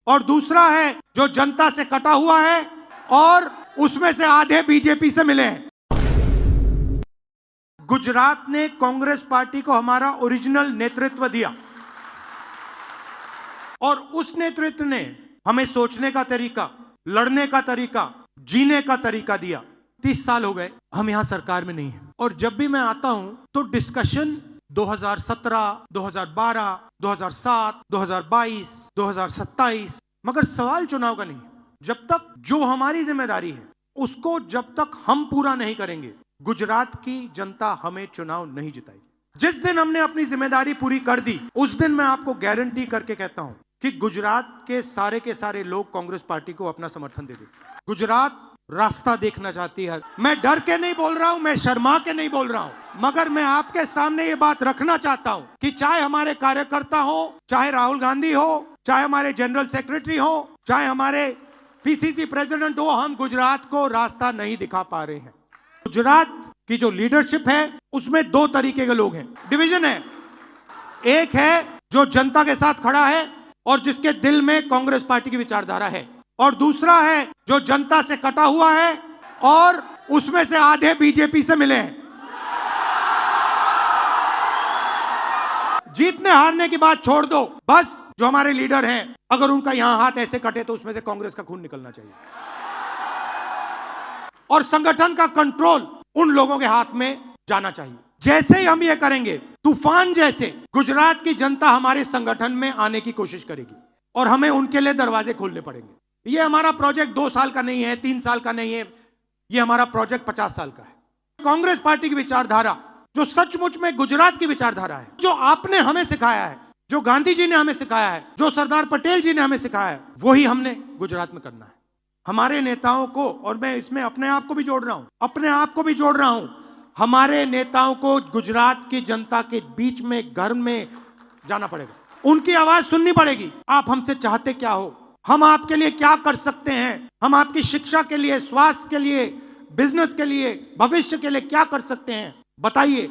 और दूसरा है जो जनता से कटा हुआ है और उसमें से आधे बीजेपी से मिले हैं। गुजरात ने कांग्रेस पार्टी को हमारा ओरिजिनल नेतृत्व दिया और उस नेतृत्व ने हमें सोचने का तरीका, लड़ने का तरीका, जीने का तरीका दिया। 30 साल हो गए, हम यहां सरकार में नहीं हैं और जब भी मैं आता हूं तो डिस्कशन 2017, 2012, 2007, 2022, 2027, मगर सवाल चुनाव का नहीं। जब तक जो हमारी जिम्मेदारी है उसको जब तक हम पूरा नहीं करेंगे, गुजरात की जनता हमें चुनाव नहीं जिताएगी। जिस दिन हमने अपनी जिम्मेदारी पूरी कर दी, उस दिन मैं आपको गारंटी करके कहता हूं कि गुजरात के सारे लोग कांग्रेस पार्टी को अपना समर्थन दे देंगे। गुजरात रास्ता देखना चाहती है। मैं डर के नहीं बोल रहा हूं, मैं शर्मा के नहीं बोल रहा हूं, मगर मैं आपके सामने ये बात रखना चाहता हूं कि चाहे हमारे कार्यकर्ता हो, चाहे राहुल गांधी हो, चाहे हमारे जनरल सेक्रेटरी हो, चाहे हमारे पीसीसी प्रेसिडेंट हो, हम गुजरात को रास्ता नहीं दिखा पा रहे हैं। गुजरात की जो लीडरशिप है उसमें 2 तरीके के लोग हैं, डिवीजन है। एक है जो जनता के साथ खड़ा है और जिसके दिल में कांग्रेस पार्टी की विचारधारा है, और दूसरा है जो जनता से कटा हुआ है और उसमें से आधे बीजेपी से मिले हैं। जीतने हारने की बात छोड़ दो, बस जो हमारे लीडर हैं अगर उनका यहां हाथ ऐसे कटे तो उसमें से कांग्रेस का खून निकलना चाहिए और संगठन का कंट्रोल उन लोगों के हाथ में जाना चाहिए। जैसे ही हम ये करेंगे, तूफान जैसे गुजरात की जनता हमारे संगठन में आने की कोशिश करेगी और हमें उनके लिए दरवाजे खोलने पड़ेंगे। ये हमारा प्रोजेक्ट 2 साल का नहीं है, 3 साल का नहीं है, ये हमारा प्रोजेक्ट 50 साल का है। कांग्रेस पार्टी की विचारधारा जो सचमुच में गुजरात की विचारधारा है, जो आपने हमें सिखाया है, जो गांधी जी ने हमें सिखाया है, जो सरदार पटेल जी ने हमें सिखाया है, वही हमने गुजरात में करना है। हमारे नेताओं को, और मैं इसमें अपने आप को भी जोड़ रहा हूं, हमारे नेताओं को गुजरात की जनता के बीच में, घर में जाना पड़ेगा, उनकी आवाज सुननी पड़ेगी। आप हमसे चाहते क्या हो, हम आपके लिए क्या कर सकते हैं, हम आपकी शिक्षा के लिए, स्वास्थ्य के लिए, बिजनेस के लिए, भविष्य के लिए क्या कर सकते हैं, बताइए।